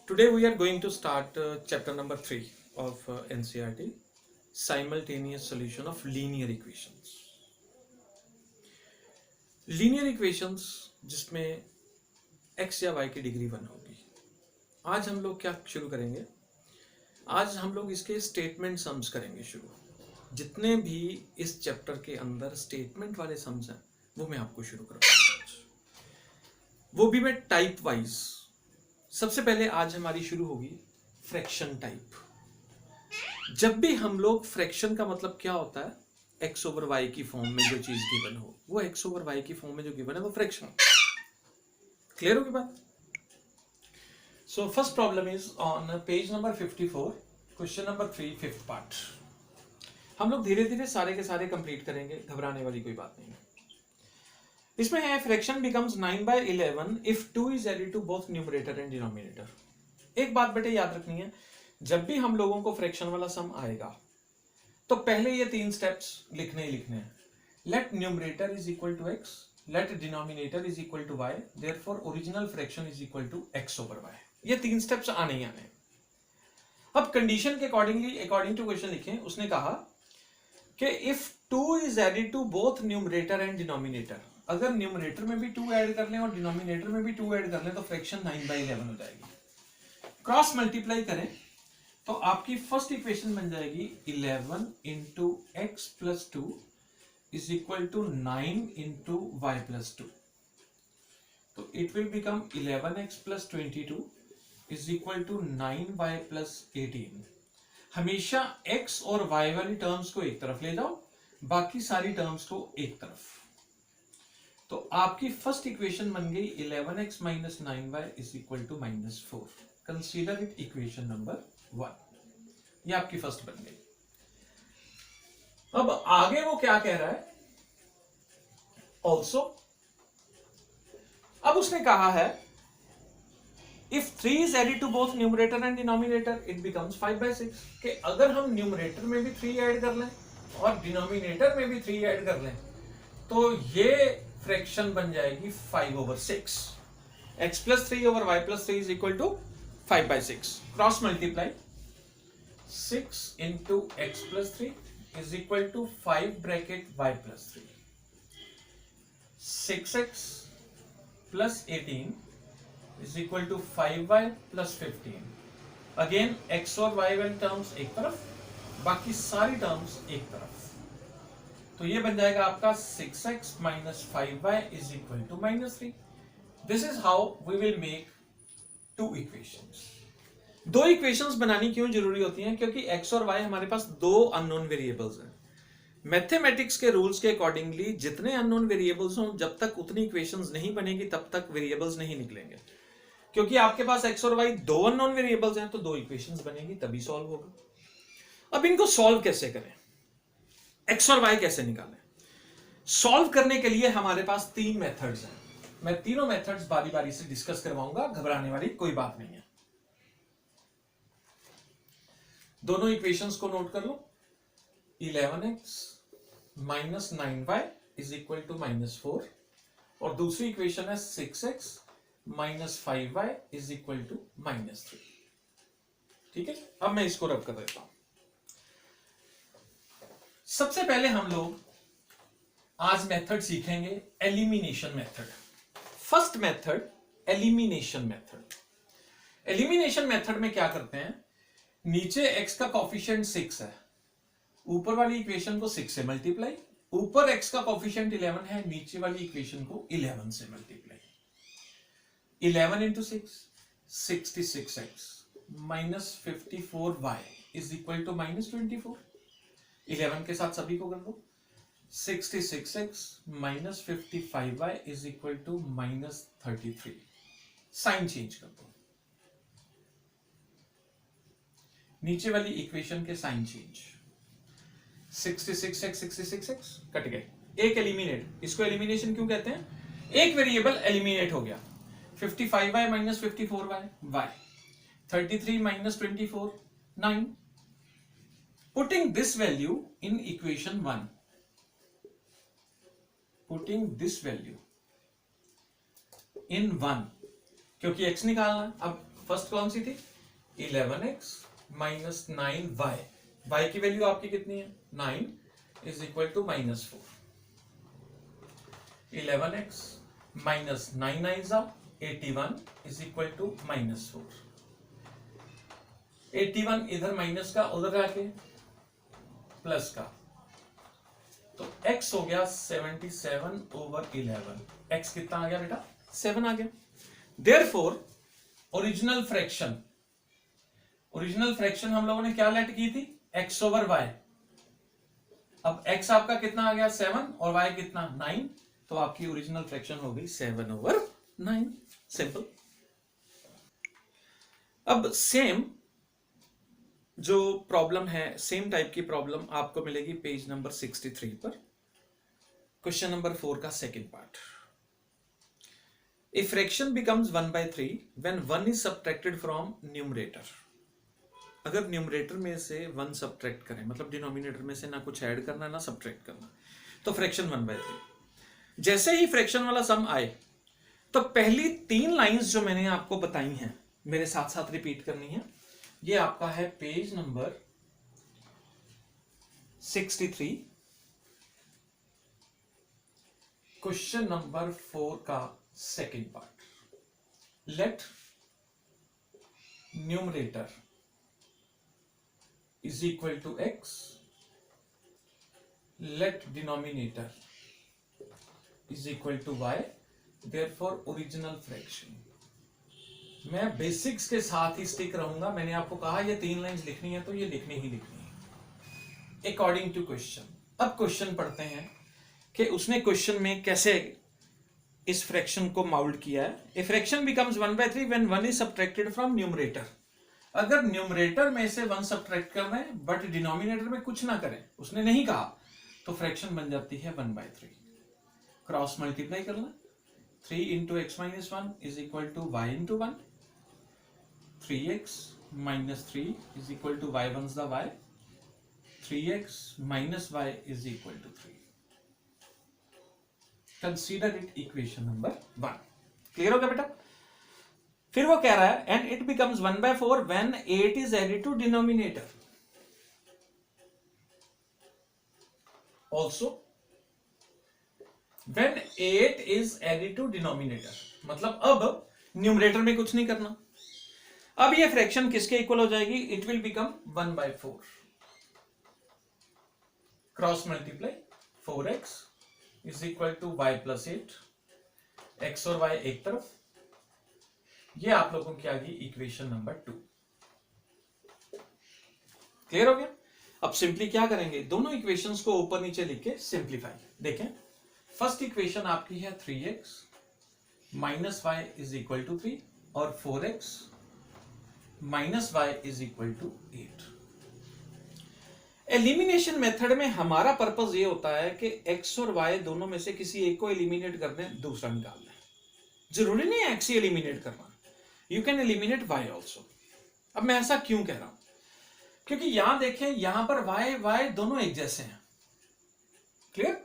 Today we are going to start chapter number 3 of NCERT, simultaneous solution of linear equations. Linear equations जिसमें x या y की degree 1 होगी. आज हम लोग क्या शुरू करेंगे? आज हम लोग इसके स्टेटमेंट सम्स करेंगे शुरू. जितने भी इस चैप्टर के अंदर स्टेटमेंट वाले सम्स हैं वो मैं आपको शुरू करूँगा, वो भी मैं टाइप वाइज. सबसे पहले आज हमारी शुरू होगी फ्रैक्शन टाइप. जब भी हम लोग फ्रैक्शन का मतलब क्या होता है, x ओवर y की फॉर्म में जो चीज गिवन हो, वो x ओवर y की फॉर्म में जो गिवन है वो फ्रैक्शन. क्लियर होगी बात? So first problem is on page number 54, question number 3, fifth part. हम लोग धीरे धीरे सारे के सारे कंप्लीट करेंगे, घबराने वाली कोई बात नहीं है. इसमें है fraction becomes 9/11 if 2 is added to both numerator and denominator. एक बात बेटे याद रखनी है, जब भी हम लोगों को फ्रैक्शन वाला सम आएगा तो पहले ये 3 स्टेप्स लिखने ही लिखने हैं. Let numerator is equal to x, let denominator is equal to y, therefore original fraction is equal to x over y. ये 3 स्टेप्स आने ही आने. अब कंडीशन के अकॉर्डिंगली अकॉर्डिंग टू क्वेश्चन लिखें. उसने कहा कि if 2 is added to both numerator and denominator, अगर न्यूमरेटर में भी 2 ऐड कर लें और डिनोमिनेटर में भी 2 ऐड कर लें तो फ्रैक्शन 9/11 हो जाएगी. क्रॉस मल्टीप्लाई करें तो आपकी फर्स्ट इक्वेशन बन जाएगी 11 into x plus 2 is equal to 9 into y plus 2. तो it will become 11x plus 22 is equal to 9y plus 18. हमेशा x और y वाली टर्म्स को एक तरफ ले जाओ, बाकी सारी टर्म्स को एक तरफ. तो आपकी फर्स्ट इक्वेशन बन गई 11x minus 9y is equal to -4. Consider it equation number 1. ये आपकी फर्स्ट बन गई. अब आगे वो क्या कह रहा है? ऑल्सो, अब उसने कहा है if 3 is added to both numerator and denominator it becomes 5/6. कि अगर हम न्यूमरेटर में भी 3 ऐड कर लें और डिनोमिनेटर में भी 3 ऐड कर लें तो ये फ्रैक्शन बन जाएगी 5/6. x plus 3 over y plus 3 is equal to 5/6. Cross multiply 6 into x plus 3 is equal to 5 bracket y plus 3. 6x plus 18 is equal to 5y plus 15. Again x और y वाली terms एक तरफ, बाकी सारी terms एक तरफ. तो ये बन जाएगा आपका 6x minus 5y is equal to -3. This is how we will make 2 equations. 2 equations बनानी क्यों जरूरी होती हैं? क्योंकि x और y हमारे पास 2 अननोन वेरिएबल्स हैं. मैथमेटिक्स के रूल्स के अकॉर्डिंगली जितने अननोन वेरिएबल्स हों, जब तक उतनी इक्वेशंस नहीं बनेगी तब तक वेरिएबल्स नहीं निकलेंगे. क्योंकि आपके पास x और y 2 अननोन वेरिएबल्स हैं तो 2 इक्वेशंस बनेगी, तभी सॉल्व होगा. अब इनको सॉल्व कैसे करें, x और y कैसे निकालें? सॉल्व करने के लिए हमारे पास 3 मेथड्स हैं. मैं तीनों मेथड्स बारी बारी से डिस्कस करवाऊंगा, घबराने वाली कोई बात नहीं है. दोनों इक्वेशंस को नोट कर लो. 11x minus 9y is equal to -4 और दूसरी इक्वेशन है 6x minus 5y is equal to -3. ठीक है, अब मैं इसको रब कर देता हूं. सबसे पहले हम लोग आज मेथड सीखेंगे elimination method. First method elimination method. Elimination method में क्या करते हैं, नीचे x का कोफिशिएंट 6 है, ऊपर वाली इक्वेशन को 6 से मल्टीप्लाई, ऊपर x का कोफिशिएंट 11 है, नीचे वाली इक्वेशन को 11 से multiply. 11 into 6 66x minus 54y is equal to -24. 11 के साथ सभी को कर दो. 66x minus 55y is equal to -33. Sign change कर दो. नीचे वाली इक्वेशन के sign change. 66x 66x cut गए. एक एलिमिनेट, इसको एलिमिनेशन क्यों कहते हैं? एक वेरिएबल एलिमिनेट हो गया. 55y minus 54y y. 33 minus 24 9. Putting this value in equation 1. Putting this value in 1. क्योंकि x निकालना. अब फर्स्ट कौन सी थी 11x माइनस 9y, y की वैल्यू आपकी कितनी है 9 is equal to -4, 11x minus 9 9 81 is equal to -4, 81 इधर माइनस का उधर आके प्लस का, तो x हो गया 77/11, x कितना आ गया बेटा 7 आ गया। देयरफॉर ओरिजिनल फ्रैक्शन हम लोगों ने क्या लेट की थी x/y, अब x आपका कितना आ गया 7 और y कितना 9, तो आपकी ओरिजिनल फ्रैक्शन हो गई 7/9, सिंपल। अब सेम जो प्रॉब्लम है, सेम टाइप की प्रॉब्लम आपको मिलेगी पेज नंबर 63 पर, क्वेश्चन नंबर 4 का second part. A fraction becomes 1/3 when 1 is subtracted from numerator. अगर न्यूमरेटर में से 1 सब्ट्रैक्ट करें, मतलब डिनोमिनेटर में से ना कुछ ऐड करना ना सब्ट्रैक्ट करना, तो फ्रैक्शन 1/3। जैसे ही फ्रैक्शन वाला सम आए तो पहली 3 लाइंस जो मैंने आपको बताई हैं मेरे साथ साथ रिपीट करनी है। ये आपका है पेज नंबर 63, क्वेश्चन नंबर 4 का second part. Let numerator is equal to x, let denominator is equal to y, therefore original fraction. मैं बेसिक्स के साथ ही स्टिक रहूंगा, मैंने आपको कहा ये 3 लाइंस लिखनी है तो ये लिखनी ही लिखनी है अकॉर्डिंग टू क्वेश्चन। अब क्वेश्चन पढ़ते हैं कि उसने क्वेश्चन में कैसे इस फ्रैक्शन को माउल्ड किया है। A fraction becomes 1/3 when 1 is subtracted from numerator. अगर न्यूमरेटर में से 1 सब्ट्रैक्ट कर रहे हैं बट डिनोमिनेटर में कुछ ना करें, उसने नहीं कहा, तो फ्रैक्शन बन जाती है 1/3। क्रॉस मल्टीप्लाई करना, 3 into x minus 1 is equal to y into 1, 3x minus 3 is equal to y one's the y, 3x minus y is equal to 3. Consider it equation number 1. Clear हो गया बेटा? फिर वो कह रहा है and it becomes 1/4 when 8 is added to denominator. Also when 8 is added to denominator, मतलब अब न्यूमरेटर में कुछ नहीं करना। अब ये फ्रैक्शन किसके इक्वल हो जाएगी? It will become 1/4। Cross multiply, 4x is equal to y plus 8, x और y एक तरफ। ये आप लोगों की आ गई इक्वेशन नंबर 2। क्लियर हो गया? अब सिंपली क्या करेंगे, दोनों इक्वेशंस को ऊपर नीचे लिख के सिंप्लीफाई। देखें, फर्स्ट इक्वेशन आपकी है 3x minus y is equal to 3 और 4x minus y is equal to 8। Elimination method में हमारा पर्पस ये होता है कि x और y दोनों में से किसी एक को एलिमिनेट कर दें, दूसरा निकाल दें। जरूरी नहीं है x ही एलिमिनेट करना, you can eliminate y also. अब मैं ऐसा क्यों कह रहा हूं? क्योंकि यहां देखें, यहां पर y दोनों एक जैसे हैं। क्लियर?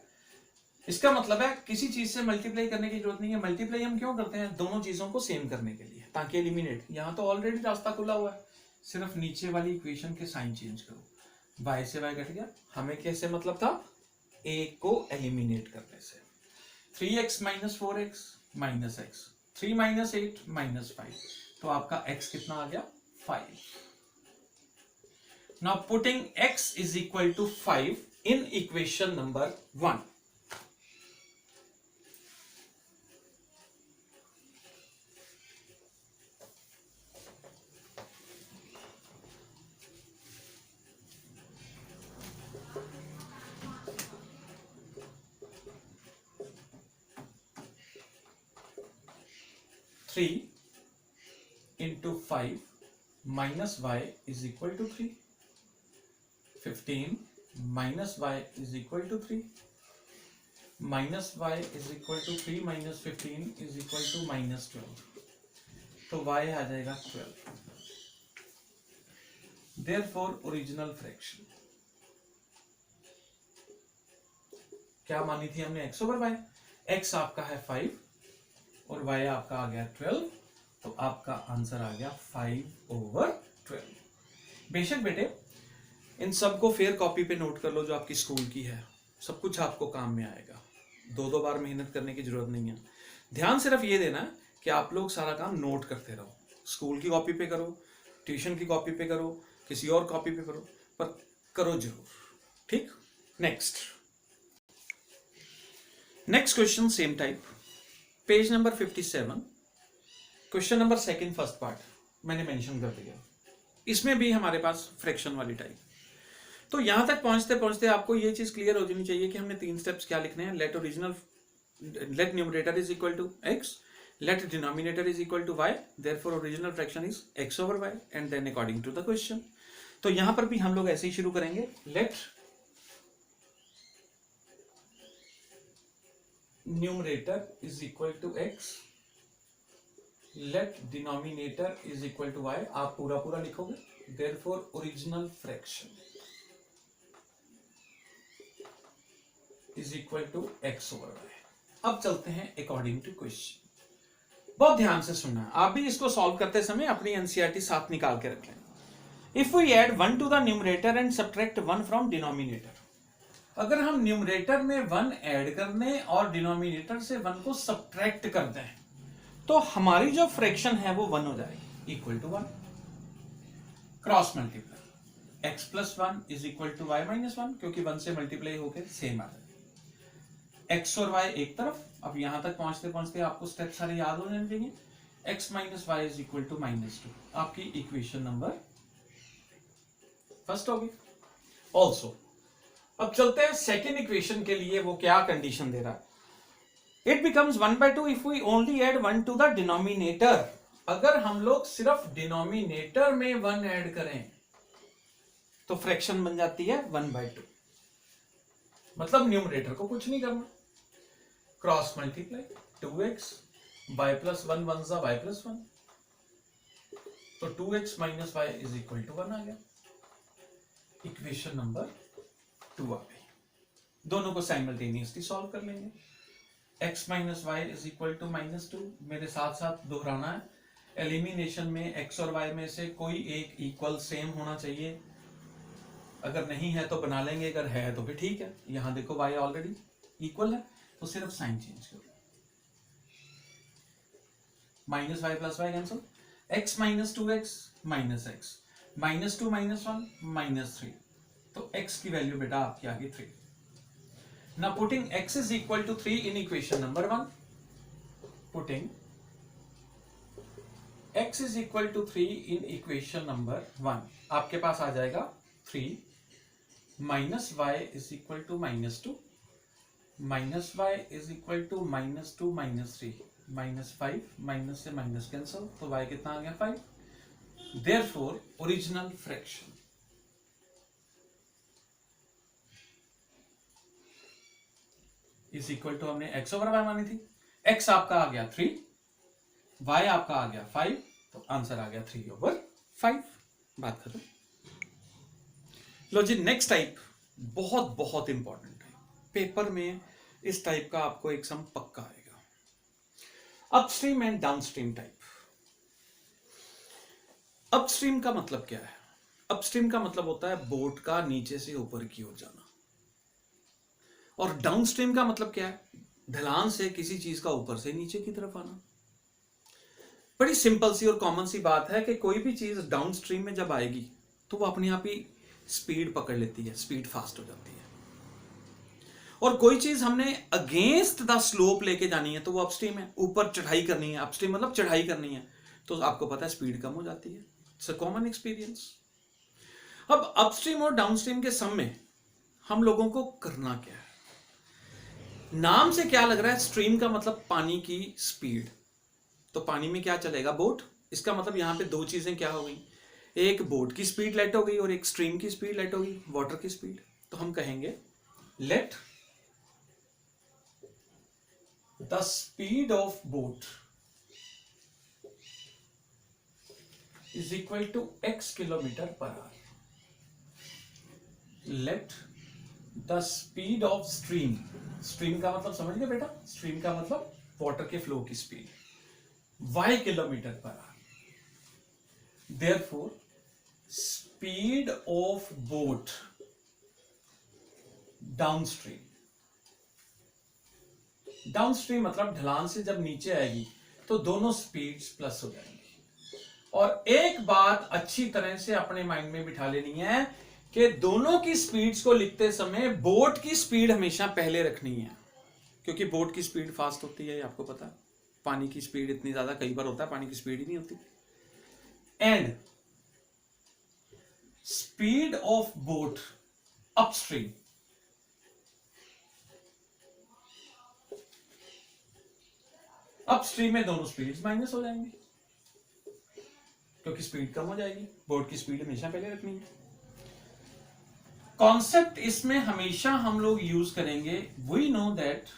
इसका मतलब है किसी चीज से मल्टीप्लाई करने की जरूरत नहीं है। मल्टीप्लाई हम क्यों करते हैं? दोनों चीजों को सेम करने के लिए, ताकि एलिमिनेट। यहां तो ऑलरेडी रास्ता खुला हुआ है, सिर्फ नीचे वाली इक्वेशन के साइन चेंज करो। y से y कट गया, हमें कैसे मतलब था? a को एलिमिनेट करने से। 3x minus 4x minus x, 3 minus 8 minus 5, तो आपका x कितना आ गया? 5। Now putting x is equal to 5 in equation number 1। Three into 5 minus y is equal to 3, 15 minus y is equal to 3, minus y is equal to 3 minus 15 is equal to minus 12, तो y आ जाएगा 12। Therefore original fraction क्या मानी थी हमने? x over y। x आपका है 5 और y आपका आ गया 12, तो आपका आंसर आ गया 5/12। बेशक बेटे इन सबको फेयर कॉपी पे नोट कर लो जो आपकी स्कूल की है, सब कुछ आपको काम में आएगा, दो बार मेहनत करने की जरूरत नहीं है। ध्यान सिर्फ ये देना है कि आप लोग सारा काम नोट करते रहो, स्कूल की कॉपी पे करो, ट्यूशन की कॉपी पे करो, किसी और कॉपी पे करो, पर करो जरूर, ठीक। Next question same type, page number 57, question number second first part मैंने मेंशन कर दिया। इसमें भी हमारे पास फ्रैक्शन वाली टाइप। तो यहां तक पहुंचते पहुंचते आपको ये चीज क्लियर हो जानी चाहिए कि हमने 3 स्टेप्स क्या लिखने हैं। Let numerator is equal to x, let denominator is equal to y, therefore original fraction is x over y, and then according to the question। तो यहां पर भी हम लोग ऐसे ही शुरू करेंगे, let numerator is equal to x, let denominator is equal to y, आप पूरा पूरा लिखोगे, therefore original fraction is equal to x over y। अब चलते हैं according to question। बहुत ध्यान से सुनना, आप भी इसको सॉल्व करते समय अपनी एनसीईआरटी साथ निकाल के रख लें। If we add 1 to the numerator and subtract 1 from denominator, अगर हम न्यूमरेटर में 1 ऐड कर दें और डिनोमिनेटर से 1 को सब्ट्रैक्ट कर दें तो हमारी जो फ्रैक्शन है वो 1 हो जाएगी, equal to 1। Cross multiply x plus 1 is equal to y minus 1, क्योंकि 1 से मल्टीप्लाई होकर सेम आ जाएगा। x और y एक तरफ, अब यहां तक पहुंचते पहुंचते आपको स्टेप सारे याद हो जाने चाहिए। x minus y is equal to -2, आपकी इक्वेशन नंबर फर्स्ट होगी। ऑल्सो अब चलते हैं सेकेंड इक्वेशन के लिए, वो क्या कंडीशन दे रहा है। It becomes 1/2 if we only add 1 to the denominator. अगर हम लोग सिर्फ डिनोमिनेटर में 1 ऐड करें तो फ्रैक्शन बन जाती है 1/2, मतलब न्यूमरेटर को कुछ नहीं करना। Cross multiply 2x, y plus 1 1 सा y प्लस 1, तो 2x minus y is equal to 1 आ गया। इक्वेशन नंबर 2 आ गई। दोनों को साइमल्टेनियसली सॉल्व कर लेंगे। x minus y is equal to -2, मेरे साथ साथ दोहराना है, एलिमिनेशन में x और y में से कोई एक इक्वल सेम होना चाहिए। अगर नहीं है तो बना लेंगे, अगर है तो फिर ठीक है। यहां देखो y ऑलरेडी इक्वल है तो सिर्फ साइन चेंज करो, minus y plus y cancel, x minus 2x minus x, -2 -1 -3, तो x की वैल्यू बेटा आपकी आ गई 3। ना putting x is equal to 3 in equation number 1, putting x is equal to 3 in equation number 1, आपके पास आ जाएगा 3 minus y is equal to -2, minus y is equal to -2 -3, -5, minus से माइनस कैंसिल, तो y कितना आ गया 5। Therefore original fraction is equal to, हमने x ओवर y मानी थी, x आपका आ गया 3, y आपका आ गया 5, तो आंसर आ गया 3/5। बात खत्म। लो जी, नेक्स्ट टाइप बहुत बहुत इंपॉर्टेंट टाइप, पेपर में इस टाइप का आपको एक सम पक्का आएगा, upstream and downstream type. Upstream का मतलब क्या है? अपस्ट्रीम का मतलब होता है बोट का नीचे से ऊपर की ओर जाना, और डाउनस्ट्रीम का मतलब क्या है? ढलान से किसी चीज का ऊपर से नीचे की तरफ आना। बड़ी सिंपल सी और कॉमन सी बात है कि कोई भी चीज डाउनस्ट्रीम में जब आएगी तो वो अपने आप ही स्पीड पकड़ लेती है, स्पीड फास्ट हो जाती है। और कोई चीज हमने अगेंस्ट द स्लोप लेके जानी है तो वो अपस्ट्रीम है, ऊपर चढ़ाई करनी है, अपस्ट्रीम मतलब चढ़ाई करनी है, तो आपको पता है स्पीड कम हो जाती है। It's a common experience. अब अपस्ट्रीम और डाउनस्ट्रीम के सम में हम लोगों को करना क्या है? नाम से क्या लग रहा है? स्ट्रीम का मतलब पानी की स्पीड, तो पानी में क्या चलेगा? बोट। इसका मतलब यहां पे दो चीजें क्या हो गई, एक बोट की स्पीड लेट हो गई और एक स्ट्रीम की स्पीड लेट हो गई, वाटर की स्पीड। तो हम कहेंगे let the speed of boat is equal to x kilometre per hour. Let the speed of stream, stream का मतलब समझ गए बेटा? स्ट्रीम का मतलब वाटर के फ्लो की speed. y kilometre per our. Therefore, speed of boat downstream. Downstream मतलब ढलान से जब नीचे आएगी तो दोनों स्पीड्स प्लस हो जाएंगी. और एक बात अच्छी तरह से अपने माइंड में बिठा लेनी है कि दोनों की स्पीड्स को लिखते समय बोट की स्पीड हमेशा पहले रखनी है, क्योंकि बोट की स्पीड फास्ट होती है, आपको पता है. पानी की स्पीड इतनी ज्यादा कई बार होता है पानी की स्पीड ही नहीं होती. And speed of boat upstream. Upstream में दोनों स्पीड्स माइनस हो जाएंगी क्योंकि स्पीड कम हो जाएगी. बोट की स्पीड हमेशा पहले रखनी है. कॉन्सेप्ट इसमें हमेशा हम लोग यूज करेंगे, we know that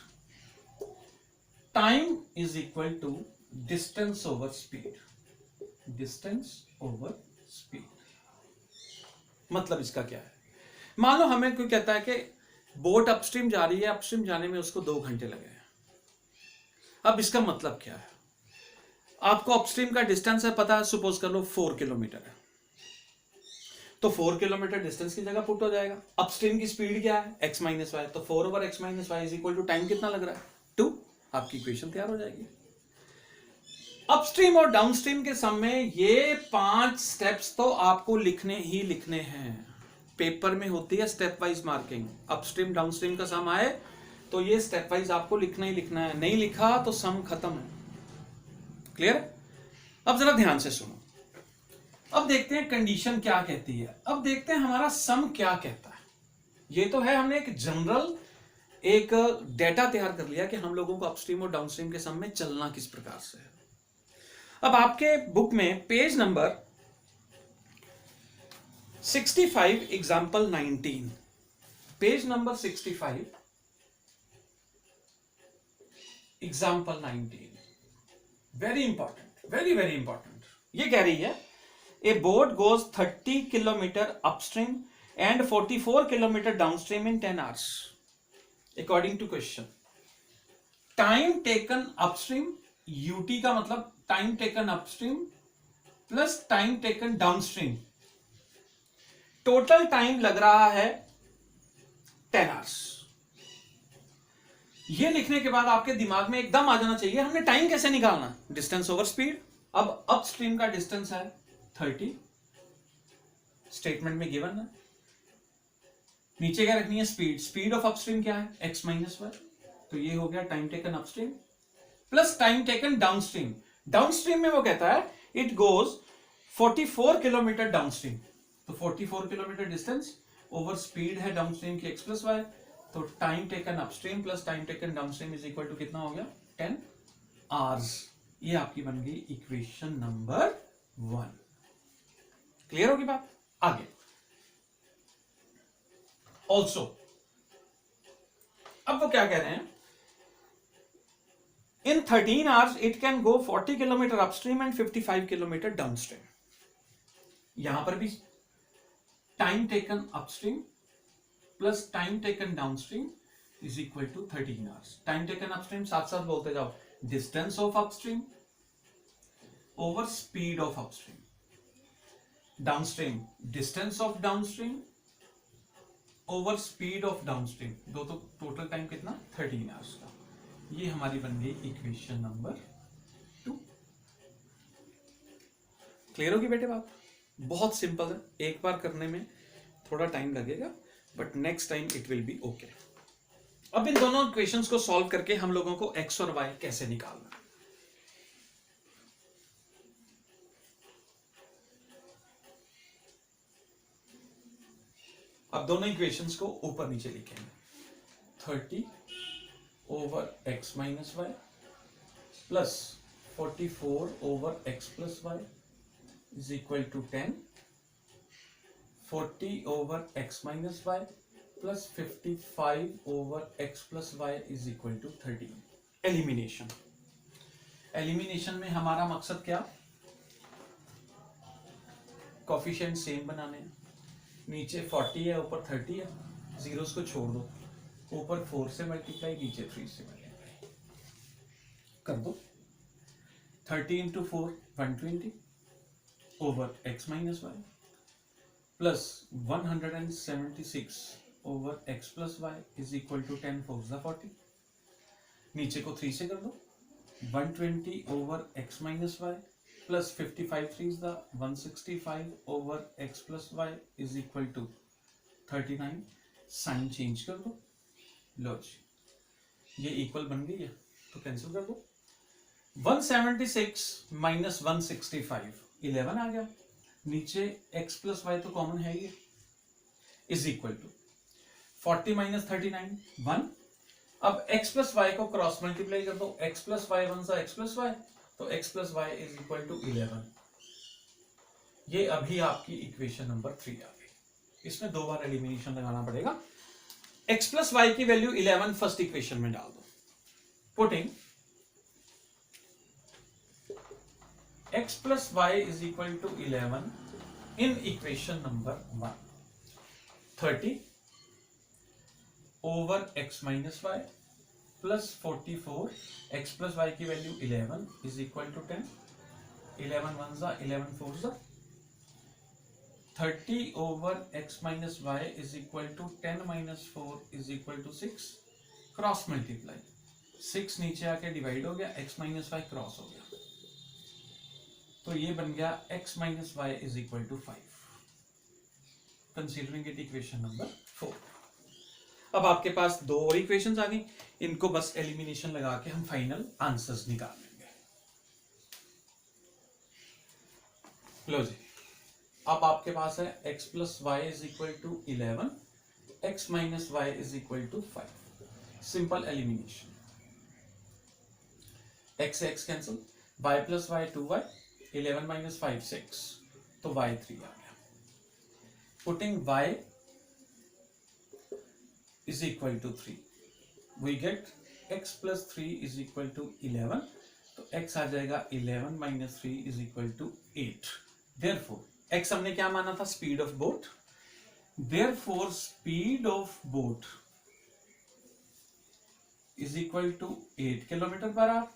time is equal to distance over speed. Distance over speed मतलब इसका क्या है. मान लो हमें कोई कहता है कि बोट अपस्ट्रीम जा रही है, अपस्ट्रीम जाने में उसको 2 घंटे लगे. अब इसका मतलब क्या है. आपको अपस्ट्रीम का डिस्टेंस है पता है, सपोज कर लो 4 किलोमीटर है, तो 4 किलोमीटर डिस्टेंस की जगह पुट हो जाएगा. अपस्ट्रीम की स्पीड क्या है, x माइनस वाई, तो 4 over x minus y is equal to time कितना लग रहा है 2. आपकी इक्वेशन तैयार हो जाएगी. अपस्ट्रीम और डाउनस्ट्रीम के सम में ये 5 स्टेप्स तो आपको लिखने ही लिखने हैं. पेपर में होती है step wise marking. Upstream downstream का सम आए तो ये स्टेप वाइज आपको लिखना ही लिखना है, नहीं लिखा तो सम खत्म है. क्लियर. अब जरा ध्यान से सुनो. अब देखते हैं कंडीशन क्या कहती है. अब देखते हैं हमारा सम क्या कहता है. ये तो है हमने एक जनरल एक डेटा तैयार कर लिया कि हम लोगों को अपस्ट्रीम और डाउनस्ट्रीम के सम में चलना किस प्रकार से है. अब आपके बुक में page number 65 example 19, page number 65 example 19, very important, very very important. ये कह रही है a boat goes 30 kilometre upstream and 44 kilometre downstream in 10 hours according to question. Time taken upstream, UT का मतलब time taken upstream plus time taken downstream. Total time लग रहा है 10 hours. ये लिखने के बाद आपके दिमाग में एकदम आ जाना चाहिए हमने टाइम कैसे निकालना, डिस्टेंस ओवर स्पीड. अब अपस्ट्रीम का डिस्टेंस है 30, स्टेटमेंट में गिवन है. नीचे क्या रखनी है स्पीड. स्पीड ऑफ अपस्ट्रीम क्या है x माइनस वाई, तो ये हो गया time taken upstream plus time taken downstream. Downstream में वो कहता है इट गोज 44 किलोमीटर डाउनस्ट्रीम, तो 44 किलोमीटर डिस्टेंस ओवर स्पीड है डाउनस्ट्रीम की x प्लस वाई, तो time taken upstream plus time taken downstream is equal to कितना हो गया 10 hours. ये आपकी बन गई इक्वेशन नंबर 1. क्लियर होगी बात. आगे ऑल्सो अब वो क्या कह रहे हैं, in 13 hours it can go 40 kilometre upstream and 55 kilometre downstream. यहां पर भी time taken upstream plus time taken downstream is equal to 13 hours. Time taken upstream साथ साथ बोलते जाओ, distance of upstream over speed of upstream. Downstream distance of downstream over speed of downstream. दो तो total time कितना 13 hours का. ये हमारी बन गई इक्वेशन नंबर 2. क्लियर होगी बेटे बात. बहुत सिंपल है, एक बार करने में थोड़ा टाइम लगेगा but next time it will be okay. अब इन दोनों इक्वेशंस को सॉल्व करके हम लोगों को x और y कैसे निकालना. अब दोनों इक्वेशंस को ऊपर नीचे लिखेंगे. 30 over x minus y plus 44 over x plus y is equal to 10. 40 over x minus y plus 55 over x plus y is equal to 13. Elimination. Elimination में हमारा मकसद क्या, कोफिशिएंट सेम बनाने हैं. नीचे 40 है ऊपर 30 है, जीरोस को छोड़ दो. ऊपर 4 से मल्टीप्लाई नीचे 3 से मल्टीप्लाई कर दो. 30 into 4 120 over x minus y plus 176 over x plus y is equal to 10 4 40। नीचे को 3 से कर दो, 120 over x minus y plus 55 3 165 over x plus y is equal to 39। Sign change कर दो, लो जी ये इक्वल बन गई है तो कैंसिल कर दो। 176 माइनस 165 11 आ गया, नीचे x प्लस वाई तो कॉमन है ही, इज इक्वल टू 40 माइनस 39 1। अब x प्लस वाई को क्रॉस मल्टीप्लाई कर दो, x प्लस वाई वन सा x प्लस वाई, तो x plus y is equal to 11। ये अभी आपकी इक्वेशन नंबर 3 आ गई। इसमें 2 बार एलिमिनेशन लगाना पड़ेगा। x प्लस वाई की वैल्यू 11 फर्स्ट इक्वेशन में डाल दो, putting x plus y is equal to 11 in equation number 1. 30 over x minus y plus 44 x plus y की वैल्यू 11 is equal to 10. 11 1 जा 11 4 जा 30 over x minus y is equal to 10 minus 4 is equal to 6. Cross multiply 6 नीचे आके divide हो गया, x minus y cross हो गया, तो ये बन गया x minus y is equal to 5, considering it equation number 4। अब आपके पास 2 और इक्वेशंस आ गई, इनको बस एलिमिनेशन लगा के हम फाइनल आंसर्स निकाल लेंगे। लो जी, अब आपके पास है x plus y is equal to 11, x minus y is equal to 5। Simple elimination, x से x cancel, y plus y 2y, 11 minus 5 6, तो y3 आ गया। पुटिंग y is equal to 3, we get x plus 3 is equal to 11, तो x आ जाएगा 11 minus 3 is equal to 8। therefore x हमने क्या माना था, speed of boat, therefore speed of boat is equal to 8 kilometre per our,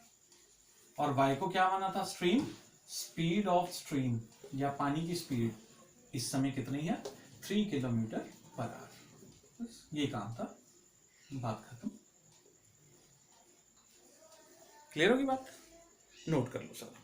और y को क्या माना था, स्ट्रीम, स्पीड ऑफ स्ट्रीम या पानी की स्पीड इस समय कितनी है, 3 किलोमीटर पर आवर। बस ये काम था, बात खत्म। क्लियर होगी बात, नोट कर लो सारा।